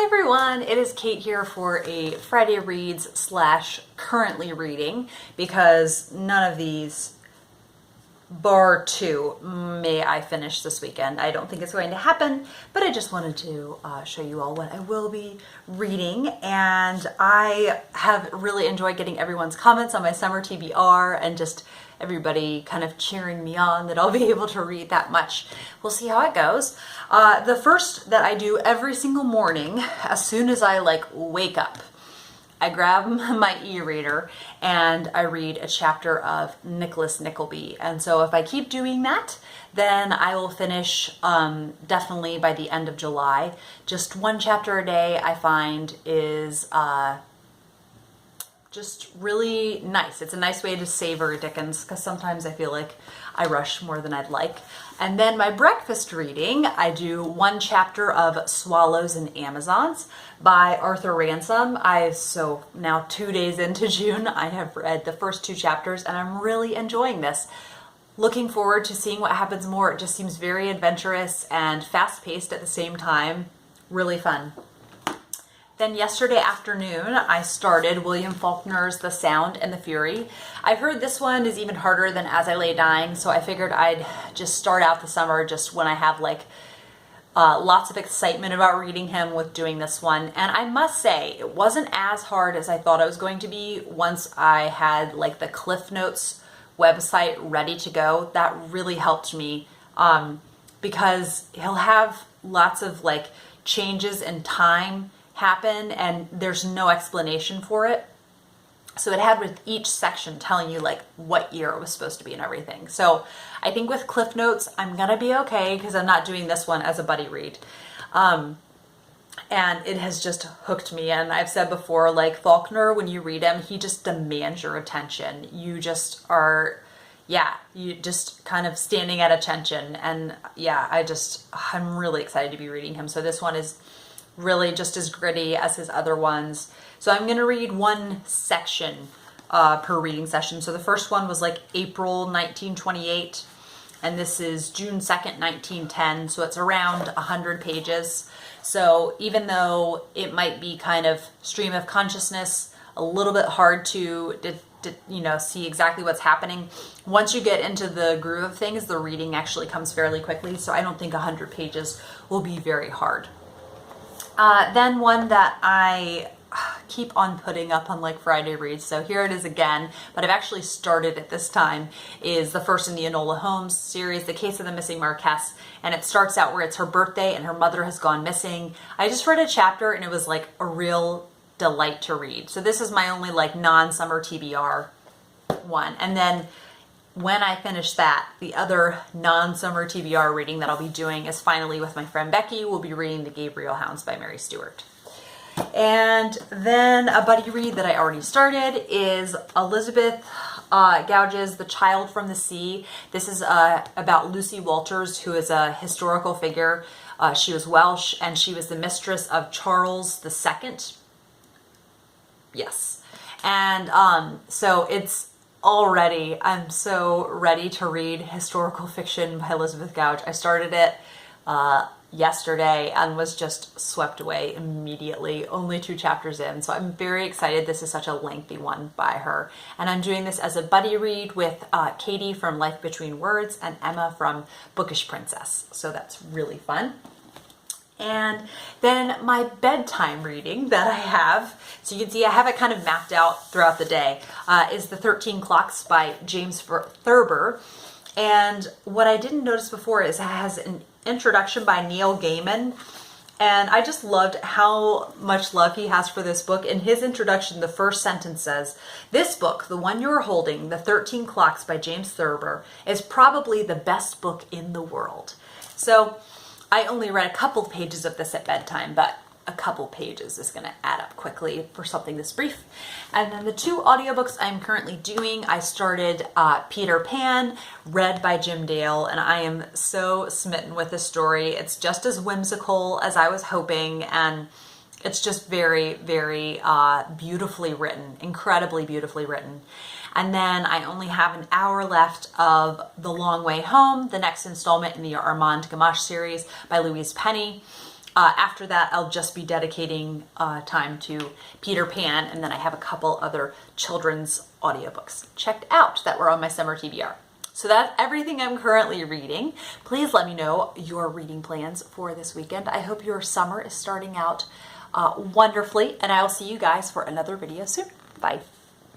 everyone, it is Kate here for a Friday Reads / currently reading, because none of these, bar two, may I finish this weekend. I don't think it's going to happen, but I just wanted to show you all what I will be reading, and I have really enjoyed getting everyone's comments on my summer TBR and just everybody kind of cheering me on that I'll be able to read that much. We'll see how it goes. The first that I do every single morning, as soon as I wake up, I grab my e-reader and I read a chapter of Nicholas Nickleby. And so if I keep doing that, then I will finish definitely by the end of July. Just one chapter a day I find is just really nice. It's a nice way to savor Dickens, because sometimes I feel like I rush more than I'd like. And then my breakfast reading, I do one chapter of Swallows and Amazons by Arthur Ransom. So now 2 days into June, I have read the first 2 chapters and I'm really enjoying this. Looking forward to seeing what happens more. It just seems very adventurous and fast-paced at the same time. Really fun. Then yesterday afternoon, I started William Faulkner's The Sound and the Fury. I've heard this one is even harder than As I Lay Dying, so I figured I'd just start out the summer just when I have lots of excitement about reading him with doing this one. And I must say, it wasn't as hard as I thought it was going to be once I had the Cliff Notes website ready to go. That really helped me because he'll have lots of changes in time happen and there's no explanation for it. So it had with each section telling you what year it was supposed to be and everything. So I think with Cliff Notes, I'm gonna be okay because I'm not doing this one as a buddy read. And it has just hooked me. And I've said before, Faulkner, when you read him, he just demands your attention. You just are, you just kind of standing at attention. And I'm really excited to be reading him. So this one is really just as gritty as his other ones. So I'm going to read one section per reading session. So the first one was April 1928, and this is June 2nd, 1910. So it's around 100 pages. So even though it might be kind of stream of consciousness, a little bit hard to see exactly what's happening, once you get into the groove of things, the reading actually comes fairly quickly. So I don't think 100 pages will be very hard. Then one that I keep on putting up on Friday Reads, so here it is again, but I've actually started it this time, is the first in the Enola Holmes series, The Case of the Missing Marquess, and it starts out where it's her birthday and her mother has gone missing. I just read a chapter and it was a real delight to read. So this is my only non-summer TBR one. And then when I finish that, the other non-summer TBR reading that I'll be doing is finally with my friend Becky. We'll be reading The Gabriel Hounds by Mary Stewart. And then a buddy read that I already started is Elizabeth Gouge's The Child from the Sea. This is about Lucy Walters, who is a historical figure. She was Welsh and she was the mistress of Charles II. Yes. And so I'm so ready to read historical fiction by Elizabeth Gouge. I started it yesterday and was just swept away immediately, only 2 chapters in. So I'm very excited. This is such a lengthy one by her. And I'm doing this as a buddy read with Katie from Life Between Words and Emma from Bookish Princess. So that's really fun. And then my bedtime reading that I have, so you can see I have it kind of mapped out throughout the day, is The 13 Clocks by James Thurber. And what I didn't notice before is it has an introduction by Neil Gaiman. And I just loved how much love he has for this book. In his introduction, the first sentence says, "This book, the one you are holding, The 13 Clocks by James Thurber, is probably the best book in the world." So I only read a couple pages of this at bedtime, but a couple pages is going to add up quickly for something this brief. And then the 2 audiobooks I'm currently doing, I started Peter Pan, read by Jim Dale, and I am so smitten with this story. It's just as whimsical as I was hoping, and it's just very, very beautifully written, incredibly beautifully written. And then I only have an hour left of The Long Way Home, the next installment in the Armand Gamache series by Louise Penny. After that, I'll just be dedicating time to Peter Pan, and then I have a couple other children's audiobooks checked out that were on my summer TBR. So that's everything I'm currently reading. Please let me know your reading plans for this weekend. I hope your summer is starting out wonderfully, and I will see you guys for another video soon. Bye.